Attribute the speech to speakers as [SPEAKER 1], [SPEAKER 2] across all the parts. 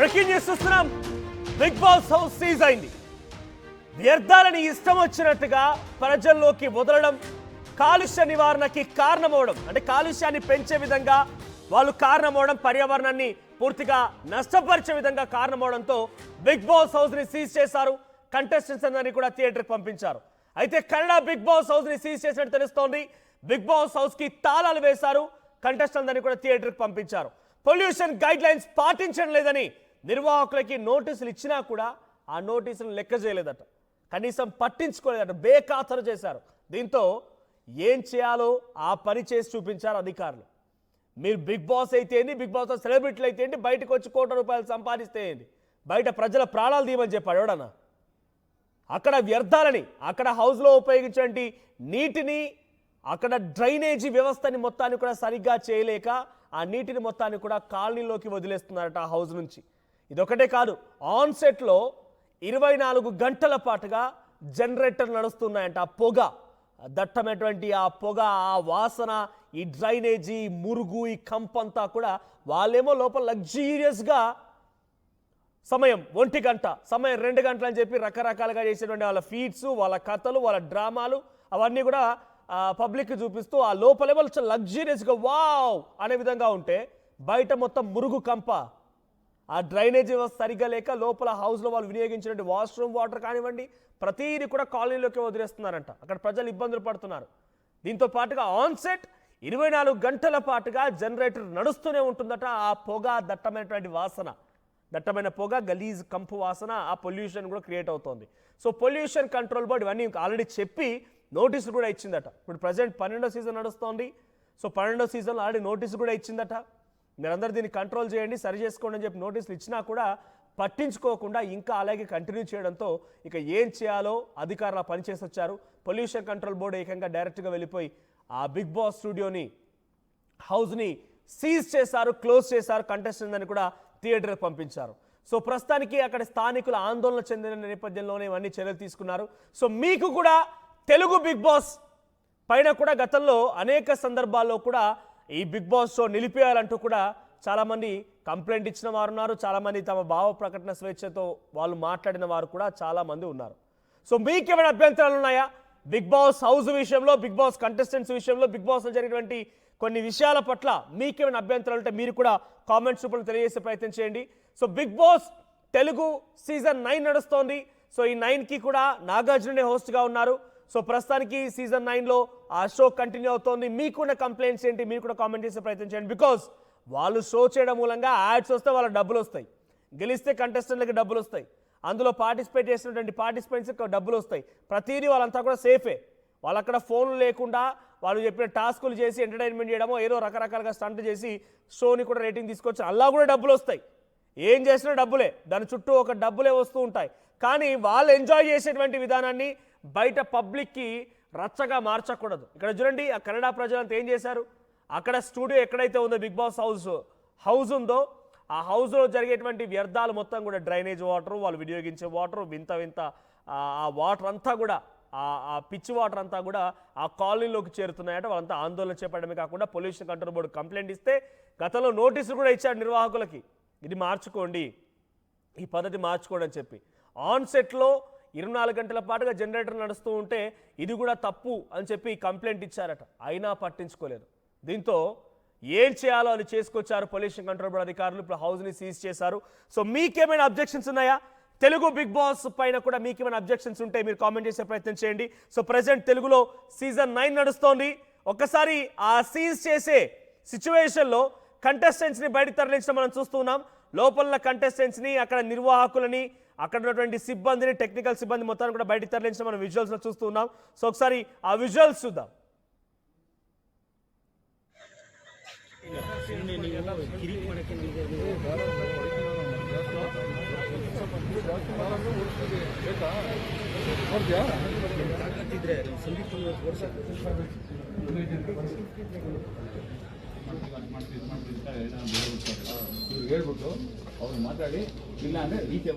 [SPEAKER 1] Breaking news చూస్తున్నాం. Big Boss house seize అయింది. వ్యర్థాలని ఇష్టం వచ్చినట్టుగా ప్రజల్లోకి వదలడం, కాలుష్య నివారణకి కారణమవడం, అంటే కాలుష్యాన్ని పెంచే విధంగా వాళ్ళు కారణమవడం, పర్యావరణాన్ని పూర్తిగా నష్టపరిచే విధంగా కారణమవడంతో బిగ్ బాస్ హౌస్ ని సీజ్ చేశారు. కంటెస్టెంట్స్ అందరినీ కూడా థియేటర్కి పంపించారు. అయితే కన్నడ బిగ్ బాస్ హౌస్ ని సీజ్ చేసినట్టు తెలుస్తోంది. బిగ్ బాస్ హౌస్ కి తాళాలు వేశారు. కంటెస్టెంట్స్ అందరినీ కూడా థియేటర్కి పంపించారు. పొల్యూషన్ గైడ్ లైన్స్ పాటించడం లేదని నిర్వాహకులకి నోటీసులు ఇచ్చినా కూడా ఆ నోటీసులు లెక్క చేయలేదట, కనీసం పట్టించుకోలేదట, బేఖాతరు చేశారు. దీంతో ఏం చేయాలో ఆ పని చేసి చూపించారు అధికారులు. మీరు బిగ్ బాస్ అయితే ఏంటి, బిగ్ బాస్ సెలబ్రిటీలు అయితే ఏంటి, బయటకు వచ్చి ₹1,00,00,000 సంపాదిస్తే ఏంటి, బయట ప్రజల ప్రాణాలు తీయమని చెప్పాడు ఎవడన్నా? అక్కడ వ్యర్థాలని, అక్కడ హౌస్లో ఉపయోగించే నీటిని, అక్కడ డ్రైనేజీ వ్యవస్థని మొత్తాన్ని కూడా సరిగ్గా చేయలేక ఆ నీటిని మొత్తాన్ని కూడా కాలనీలోకి వదిలేస్తున్నారట ఆ హౌస్ నుంచి. ఇదొకటే కాదు, ఆన్ సెట్లో 24 గంటల పాటుగా జనరేటర్ నడుస్తున్నాయంట. ఆ పొగ, దట్టమైనటువంటి ఆ పొగ, ఆ వాసన, ఈ డ్రైనేజీ, మురుగు, ఈ కంపంతా కూడా వాళ్ళేమో లోపల లగ్జీరియస్గా సమయం 1 గంట, సమయం 2 గంటలు అని చెప్పి రకరకాలుగా చేసేటువంటి వాళ్ళ ఫీడ్స్, వాళ్ళ కథలు, వాళ్ళ డ్రామాలు అవన్నీ కూడా పబ్లిక్కి చూపిస్తూ ఆ లోపలేమో లగ్జీరియస్గా వావ్ అనే విధంగా ఉంటే బయట మొత్తం మురుగు కంప, ఆ డ్రైనేజ్ వ్యవస్థ సరిగ్గా లేక లోపల హౌస్లో వాళ్ళు వినియోగించినటువంటి వాష్రూమ్ వాటర్ కానివ్వండి ప్రతిదీ కూడా కాలనీలోకి వదిలేస్తున్నారంట. అక్కడ ప్రజలు ఇబ్బందులు పడుతున్నారు. దీంతో పాటుగా ఆన్సెట్ 24 గంటల పాటుగా జనరేటర్ నడుస్తూనే ఉంటుందట. ఆ పొగ, దట్టమైనటువంటి వాసన, దట్టమైన పొగ, గలీజ్ కంపు వాసన, ఆ పొల్యూషన్ కూడా క్రియేట్ అవుతోంది. సో పొల్యూషన్ కంట్రోల్ బోర్డు ఇవన్నీ ఆల్రెడీ చెప్పి నోటీసులు కూడా ఇచ్చిందట. ఇప్పుడు ప్రజెంట్ 12వ సీజన్ నడుస్తోంది. సో 12వ సీజన్లో ఆల్రెడీ నోటీసు కూడా ఇచ్చిందట. మీరందరూ దీన్ని కంట్రోల్ చేయండి, సరి చేసుకోండి అని చెప్పి నోటీసులు ఇచ్చినా కూడా పట్టించుకోకుండా ఇంకా అలాగే కంటిన్యూ చేయడంతో ఇక ఏం చేయాలో అధికారులు పనిచేసి వచ్చారు. పొల్యూషన్ కంట్రోల్ బోర్డు ఏకంగా డైరెక్ట్గా వెళ్ళిపోయి ఆ బిగ్ బాస్ స్టూడియోని, హౌస్ని సీజ్ చేశారు, క్లోజ్ చేశారు. కంటెస్టెంట్ అని కూడా థియేటర్కి పంపించారు. సో ప్రస్తుతానికి అక్కడ స్థానికులు ఆందోళన చెందిన నేపథ్యంలోనే ఇవన్నీ చర్యలు తీసుకున్నారు. సో మీకు కూడా తెలుగు బిగ్ బాస్ పైన కూడా గతంలో అనేక సందర్భాల్లో కూడా ఈ బిగ్ బాస్ షో నిలిపేయాలంటూ కూడా చాలామంది కంప్లైంట్ ఇచ్చిన వారు ఉన్నారు. చాలామంది తమ భావ ప్రకటన స్వేచ్ఛతో వాళ్ళు మాట్లాడిన వారు కూడా చాలామంది ఉన్నారు. సో మీకేమైనా అభ్యంతరాలు ఉన్నాయా బిగ్ బాస్ హౌస్ విషయంలో, బిగ్ బాస్ కంటెస్టెంట్స్ విషయంలో, బిగ్ బాస్లో జరిగినటువంటి కొన్ని విషయాల పట్ల మీకేమైనా అభ్యంతరాలు ఉంటే మీరు కూడా కామెంట్స్ రూపంలో తెలియజేసే ప్రయత్నం చేయండి. So Big Boss Telugu season 9 నడుస్తోంది. సో ఈ 9కి కూడా నాగార్జునే హోస్ట్గా ఉన్నారు. సో ప్రస్తుతానికి సీజన్ 9లో ఆ షో కంటిన్యూ అవుతోంది. మీకున్న కంప్లైంట్స్ ఏంటి, మీరు కూడా కామెంట్ చేసే ప్రయత్నం చేయండి. బికాజ్ వాళ్ళు షో చేయడం మూలంగా యాడ్స్ వస్తే వాళ్ళకి డబ్బులు వస్తాయి, గెలిస్తే కంటెస్టెంట్లకి డబ్బులు వస్తాయి, అందులో పార్టిసిపేట్ చేసినటువంటి పార్టిసిపెంట్స్కి డబ్బులు వస్తాయి. ప్రతిదీ వాళ్ళంతా కూడా సేఫే. వాళ్ళు అక్కడ ఫోన్లు లేకుండా వాళ్ళు చెప్పిన టాస్కులు చేసి ఎంటర్టైన్మెంట్ చేయడమో, ఏదో రకరకాలుగా స్టంట్ చేసి షోని కూడా రేటింగ్ తీసుకొచ్చి అలా కూడా డబ్బులు వస్తాయి. ఏం చేసినా డబ్బులే, దాని చుట్టూ ఒక డబ్బులే వస్తూ ఉంటాయి. కానీ వాళ్ళు ఎంజాయ్ చేసేటువంటి విధానాన్ని బయట పబ్లిక్కి రచ్చగా మార్చకూడదు. ఇక్కడ చూడండి, ఆ కన్నడ ప్రజలంతా ఏం చేశారు, అక్కడ స్టూడియో ఎక్కడైతే ఉందో బిగ్ బాస్ హౌస్ ఉందో ఆ హౌస్లో జరిగేటువంటి వ్యర్థాలు మొత్తం కూడా డ్రైనేజ్ వాటర్, వాళ్ళు వినియోగించే వాటర్, వింత వింత ఆ వాటర్ అంతా కూడా, ఆ పిచ్ వాటర్ అంతా కూడా ఆ కాలనీలోకి చేరుతున్నాయట. వాళ్ళంతా ఆందోళన చేపట్టడమే కాకుండా పొల్యూషన్ కంట్రోల్ బోర్డు కంప్లైంట్ ఇస్తే గతంలో నోటీసులు కూడా ఇచ్చాడు నిర్వాహకులకి, ఇది మార్చుకోండి, ఈ పద్ధతి మార్చుకోండి అని చెప్పి. ఆన్ సెట్లో 24 గంటల పాటుగా జనరేటర్ నడుస్తూ ఉంటే ఇది కూడా తప్పు అని చెప్పి కంప్లైంట్ ఇచ్చారట, అయినా పట్టించుకోలేదు. దీంతో ఏం చేయాలో అది చేసుకొచ్చారు పొల్యూషన్ కంట్రోల్ బోర్డు అధికారులు. ఇప్పుడు హౌస్ని సీజ్ చేశారు. సో మీకేమైనా అబ్జెక్షన్స్ ఉన్నాయా తెలుగు బిగ్ బాస్ పైన కూడా? మీకేమైనా అబ్జెక్షన్స్ ఉంటే మీరు కామెంట్ చేసే ప్రయత్నం చేయండి. సో ప్రజెంట్ తెలుగులో సీజన్ 9 నడుస్తోంది. ఒక్కసారి ఆ సీజ్ చేసే సిచ్యువేషన్లో కంటెస్టెంట్స్ని బయట తరలించడం మనం చూస్తున్నాం. లోపల కంటెస్టెంట్స్ని, అక్కడ నిర్వాహకులని, అక్కడ ఉన్నటువంటి సిబ్బందిని, టెక్నికల్ సిబ్బంది మొత్తాన్ని కూడా బయట తరలించడం మనం విజువల్స్లో చూస్తున్నాం. సో ఒకసారి ఆ విజువల్స్ చూద్దాం.
[SPEAKER 2] ಹೇಳ್ಬಿಟ್ಟು ಅವ್ರು ಮಾತಾಡಿ ಇಲ್ಲ ಅಂದರೆ ರೀತಿ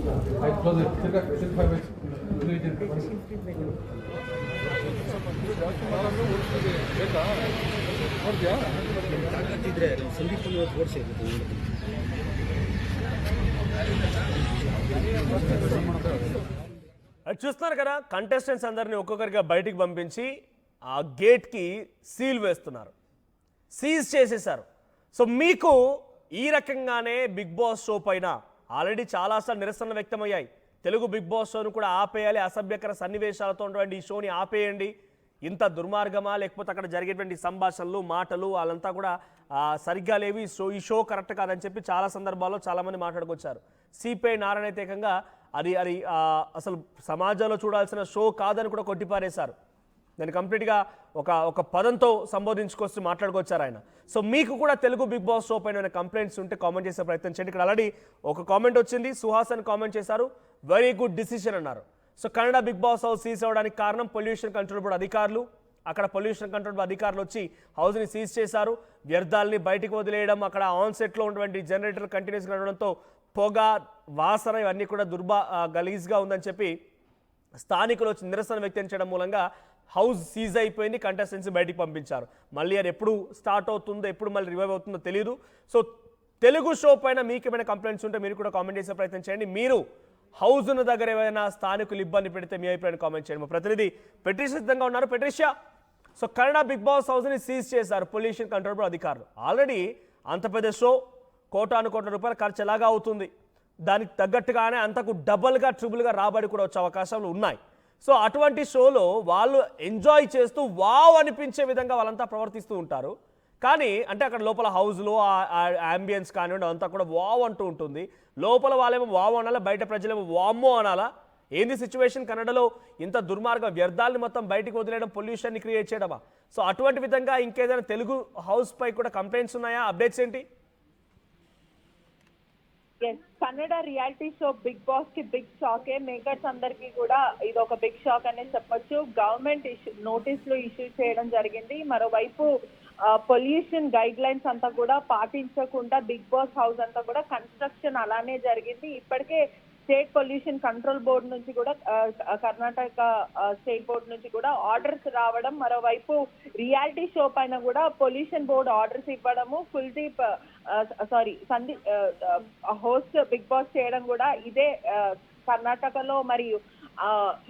[SPEAKER 2] I close it. Circa 5 minutes.
[SPEAKER 1] అది చూస్తున్నారు కదా, కంటెస్టెంట్స్ అందరినీ ఒక్కొక్కరిగా బయటికి పంపించి ఆ గేట్కి సీల్ వేస్తున్నారు, సీజ్ చేసేసారు. సో మీకు ఈ రకంగానే బిగ్ బాస్ షో పైన ఆల్రెడీ చాలాసార్లు నిరసనలు వ్యక్తమయ్యాయి. తెలుగు బిగ్ బాస్ షోను కూడా ఆపేయాలి, అసభ్యకర సన్నివేశాలతో ఉన్నటువంటి ఈ షోని ఆపేయండి, ఇంత దుర్మార్గమా, లేకపోతే అక్కడ జరిగేటువంటి సంభాషణలు మాటలు వాళ్ళంతా కూడా సరిగ్గా లేవి, ఈ షో కరెక్ట్ కాదని చెప్పి చాలా సందర్భాల్లో చాలామంది మాట్లాడుకొచ్చారు. సిపిఐ నారాయణ అయితే ఏకంగా అది అది అసలు సమాజంలో చూడాల్సిన షో కాదని కూడా కొట్టిపారేశారు. దాన్ని కంప్లీట్గా ఒక పదంతో సంబోధించుకొచ్చి మాట్లాడుకొచ్చారు ఆయన. సో మీకు కూడా తెలుగు బిగ్ బాస్ షో పైన కంప్లైంట్స్ ఉంటే కామెంట్ చేసే ప్రయత్నం చేయండి. ఇక్కడ ఆల్రెడీ ఒక కామెంట్ వచ్చింది, సుహాసన్ కామెంట్ చేశారు, వెరీ గుడ్ డిసిషన్ అన్నారు. So Kannada big Boss house seize అవ్వడానికి కారణం పొల్యూషన్ కంట్రోల్ బోర్డు అధికారులు. అక్కడ పొల్యూషన్ కంట్రోల్ బోర్డు అధికారులు వచ్చి హౌస్ని సీజ్ చేశారు. వ్యర్థాలని బయటికి వదిలేయడం, అక్కడ ఆన్ సెట్లో ఉన్నటువంటి జనరేటర్ కంటిన్యూస్గా నడవడంతో పొగ వాసన ఇవన్నీ కూడా గలీజ్గా ఉందని చెప్పి స్థానికులు వచ్చి నిరసన వ్యక్తం చేయడం మూలంగా హౌస్ సీజ్ అయిపోయింది, కంటెస్టెంట్స్ బయటికి పంపించారు. మళ్ళీ అది ఎప్పుడు స్టార్ట్ అవుతుందో, ఎప్పుడు మళ్ళీ రివైవ్ అవుతుందో తెలియదు. సో తెలుగు షో పైన మీకు ఏమైనా కంప్లైంట్స్ ఉంటే మీరు కూడా కామెంట్ చేసే ప్రయత్నం చేయండి. మీరు హౌస్ ఉన్న దగ్గర ఏమైనా స్థానికులు ఇబ్బంది పెడితే మీ అభిప్రాయాన్ని కామెంట్ చేయండి. మా ప్రతినిధి పెట్రిషియా సిద్ధంగా ఉన్నారు. Patricia, so Kannada big Boss హౌస్ని సీజ్ చేశారు పొల్యూషన్ కంట్రోల్ బోర్డు అధికారులు. ఆల్రెడీ అంత పెద్ద షో, కోటాను కోట్ల రూపాయల ఖర్చు ఎలాగా అవుతుంది, దానికి తగ్గట్టుగానే అంతకు డబల్గా ట్రిబుల్గా రాబడి కూడా వచ్చే అవకాశాలు ఉన్నాయి. సో అటువంటి షోలో వాళ్ళు ఎంజాయ్ చేస్తూ వావ్ అనిపించే విధంగా వాళ్ళంతా ప్రవర్తిస్తూ ఉంటారు. కానీ అంటే అక్కడ లోపల హౌస్లో అంబియన్స్ కానివ్వండి అంతా కూడా వావ్ అంటూ ఉంటుంది. లోపల వాళ్ళేమో వావ్ అనాలా, బయట ప్రజలేమో వామ్మో అనాలా? ఏంది సిచ్యువేషన్? కన్నడలో ఇంత దుర్మార్గం, వ్యర్థాలని మొత్తం బయటికి వదిలేయడం, పొల్యూషన్ని క్రియేట్ చేయడమా? సో అటువంటి విధంగా ఇంకేదైనా తెలుగు హౌస్ పై కూడా కంప్లైంట్స్ ఉన్నాయా? అప్డేట్స్ ఏంటి?
[SPEAKER 3] Kannada reality show Big Boss కి బిగ్ షాకే. మేకర్స్ అందరికి కూడా ఇది ఒక బిగ్ షాక్ అనే చెప్పొచ్చు. గవర్నమెంట్ నోటీసులు ఇష్యూ చేయడం జరిగింది. మరోవైపు పొల్యూషన్ గైడ్ లైన్స్ అంతా కూడా పాటించకుండా బిగ్ బాస్ హౌస్ అంతా కూడా కన్స్ట్రక్షన్ అలానే జరిగింది. ఇప్పటికే స్టేట్ పొల్యూషన్ కంట్రోల్ బోర్డు నుంచి కూడా కర్ణాటక స్టేట్ బోర్డు నుంచి కూడా ఆర్డర్స్ రావడం, మరోవైపు రియాలిటీ షో పైన కూడా పొల్యూషన్ బోర్డు ఆర్డర్స్ ఇవ్వడము, Kuldeep Sandeep host Big Boss చేయడం కూడా ఇదే కర్ణాటకలో. మరియు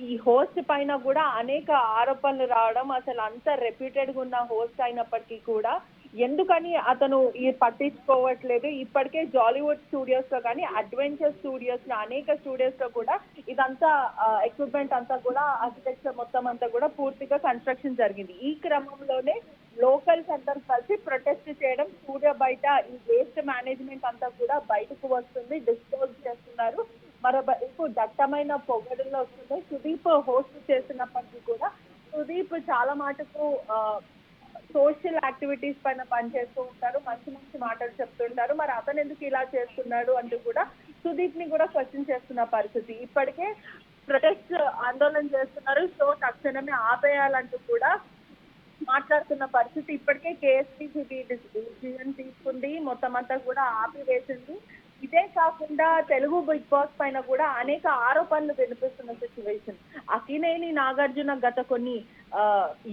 [SPEAKER 3] ఈ హోస్ట్ పైన కూడా అనేక ఆరోపణలు రావడం, అసలు అంత రెప్యూటెడ్ గా ఉన్న హోస్ట్ అయినప్పటికీ కూడా ఎందుకని అతను పట్టించుకోవట్లేదు. ఇప్పటికే జాలీవుడ్ స్టూడియోస్ లో కానీ అడ్వెంచర్ స్టూడియోస్ లో అనేక స్టూడియోస్ లో కూడా ఇదంతా ఎక్విప్మెంట్ అంతా కూడా ఆర్కిటెక్చర్ మొత్తం అంతా కూడా పూర్తిగా కన్స్ట్రక్షన్ జరిగింది. ఈ క్రమంలోనే లోకల్స్ అందరూ కలిసి ప్రొటెస్ట్ చేయడం, స్టూడియో బయట ఈ వేస్ట్ మేనేజ్మెంట్ అంతా కూడా బయటకు వస్తుంది, డిస్పోజ్ చేస్తున్నారు. మరోవైపు దట్టమైన పొగడులో వస్తుంది. సుదీప్ హోస్ట్ చేస్తున్నప్పటికీ కూడా సుదీప్ చాలా మటుకు సోషల్ యాక్టివిటీస్ పైన పనిచేస్తూ ఉంటారు, మంచి మంచి మాటలు చెప్తుంటారు. మరి అతను ఎందుకు ఇలా చేస్తున్నాడు అంటూ కూడా సుదీప్ ని కూడా క్వశ్చన్ చేస్తున్న పరిస్థితి. ఇప్పటికే ప్రొటెస్ట్ ఆందోళన చేస్తున్నారు, షో తక్షణమే ఆపేయాలంటూ కూడా మాట్లాడుతున్న పరిస్థితి. ఇప్పటికే కేఎస్పీసీబీ డిసిజన్ తీసుకుంది, మొత్తం అంతా కూడా ఆపివేసింది. ఇదే కాకుండా తెలుగు బిగ్ బాస్ పైన కూడా అనేక ఆరోపణలు వినిపిస్తున్న సిచ్యువేషన్. అక్కినేని నాగార్జున గత కొన్ని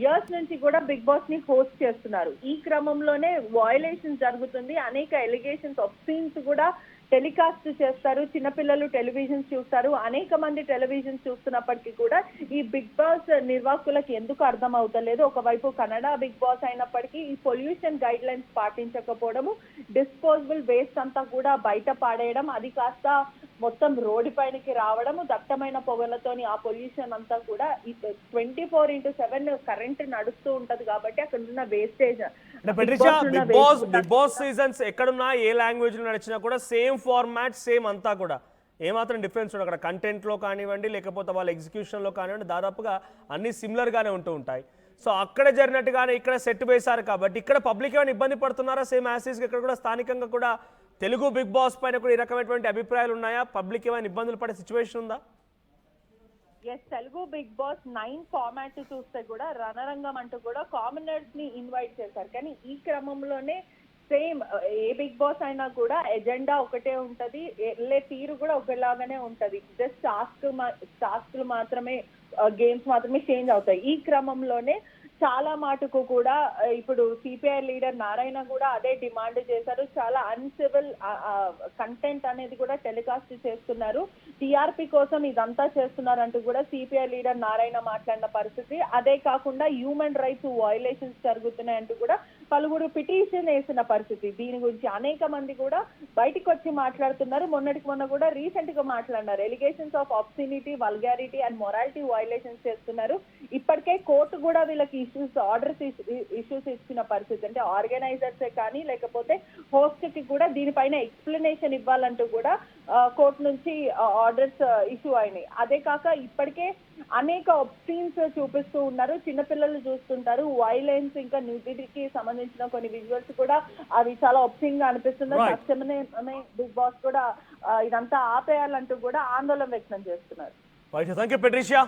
[SPEAKER 3] ఇయర్స్ నుంచి కూడా బిగ్ బాస్ ని హోస్ట్ చేస్తున్నారు. ఈ క్రమంలోనే వయలేషన్ జరుగుతుంది, అనేక ఎలిగేషన్స్, ఒబ్సీన్స్ కూడా టెలికాస్ట్ చేస్తారు. చిన్నపిల్లలు టెలివిజన్ చూస్తారు, అనేక మంది టెలివిజన్ చూస్తున్నప్పటికీ కూడా ఈ బిగ్ బాస్ నిర్వాహకులకు ఎందుకు అర్థం అవుతలేదు. ఒకవైపు కన్నడ బిగ్ బాస్ అయినప్పటికీ ఈ పొల్యూషన్ గైడ్ లైన్స్ పాటించకపోవడము, డిస్పోజబుల్ వేస్ట్ అంతా కూడా బయట పాడేయడం, అది కాస్త మొత్తం రోడ్డు పైనకి రావడము, దట్టమైన పొగలతోని ఆ పొల్యూషన్ అంతా కూడా 24/7 కరెంట్ నడుస్తూ ఉంటది కాబట్టి అక్కడ ఉన్న వేస్టేజ్.
[SPEAKER 1] బిగ్ బాస్ సీజన్స్ ఎక్కడున్నా, ఏ లాంగ్వేజ్ లో నడిచినా కూడా సేమ్ ఫార్మాట్, సేమ్ అంతా కూడా ఏమాత్రం డిఫరెన్స్ ఉండదు. అక్కడ కంటెంట్లో కానివ్వండి, లేకపోతే వాళ్ళ ఎగ్జిక్యూషన్లో కానివ్వండి, దాదాపుగా అన్ని సిమిలర్గానే ఉంటూ ఉంటాయి. సో అక్కడ జరిగినట్టుగానే ఇక్కడ సెట్ వేశారు కాబట్టి ఇక్కడ పబ్లిక్ ఏమైనా ఇబ్బంది పడుతున్నారా? సేమ్ యాసిస్గా ఇక్కడ కూడా స్థానికంగా కూడా తెలుగు బిగ్ బాస్ పైన కూడా ఈ రకమైనటువంటి అభిప్రాయాలు ఉన్నాయా? పబ్లిక్ ఏమైనా ఇబ్బందులు పడే సిచ్యువేషన్ ఉందా?
[SPEAKER 3] తెలుగు బిగ్ బాస్ 9 ఫార్మాట్ చూస్తే కూడా రణరంగం అంటూ కూడా కామనర్స్ ని ఇన్వైట్ చేశారు. కానీ ఈ క్రమంలోనే సేమ్ ఏ బిగ్ బాస్ అయినా కూడా ఎజెండా ఒకటే ఉంటది, వెళ్ళే తీరు కూడా ఒకలాగానే ఉంటది. జస్ట్ టాస్క్లు మాత్రమే, గేమ్స్ మాత్రమే చేంజ్ అవుతాయి. ఈ క్రమంలోనే చాలా మాటకు కూడా ఇప్పుడు సిపిఐ లీడర్ నారాయణ కూడా అదే డిమాండ్ చేశారు. చాలా అన్సివిల్ కంటెంట్ అనేది కూడా టెలికాస్ట్ చేస్తున్నారు, టీఆర్పీ కోసం ఇదంతా చేస్తున్నారంటూ కూడా సిపిఐ లీడర్ నారాయణ మాట్లాడిన పరిస్థితి. అదే కాకుండా హ్యూమన్ రైట్స్ వయలేషన్స్ జరుగుతున్నాయంటూ కూడా పలువురు పిటిషన్ వేసిన పరిస్థితి. దీని గురించి అనేక మంది కూడా బయటకు వచ్చి మాట్లాడుతున్నారు. మొన్నటికి మొన్న కూడా రీసెంట్ గా మాట్లాడినారు. Allegations of obscenity, vulgarity and morality violations చేస్తున్నారు. ఇప్పటికే కోర్టు కూడా వీళ్ళకి ఆర్డర్స్ ఇష్యూస్ ఇచ్చిన పరిస్థితి. అంటే ఆర్గనైజర్సే కానీ లేకపోతే హోస్ట్ కి కూడా దీనిపైన ఎక్స్ప్లెనేషన్ ఇవ్వాలంటూ కూడా కోర్టు నుంచి ఆర్డర్స్ ఇష్యూ అయినాయి. అదే కాక ఇప్పటికే అనేక ఒబ్సీన్స్ చూపిస్తూ ఉన్నారు, చిన్నపిల్లలు చూస్తుంటారు. వైలెన్స్ ఇంకా న్యూడిటీకి సంబంధించిన కొన్ని విజువల్స్ కూడా అవి చాలా ఒబ్సీన్ గా అనిపిస్తుంది.
[SPEAKER 1] Right.
[SPEAKER 3] తక్షణమే బిగ్ బాస్ కూడా ఇదంతా ఆపేయాలంటూ కూడా ఆందోళన వ్యక్తం చేస్తున్నారు.
[SPEAKER 1] Right, thank you Patricia.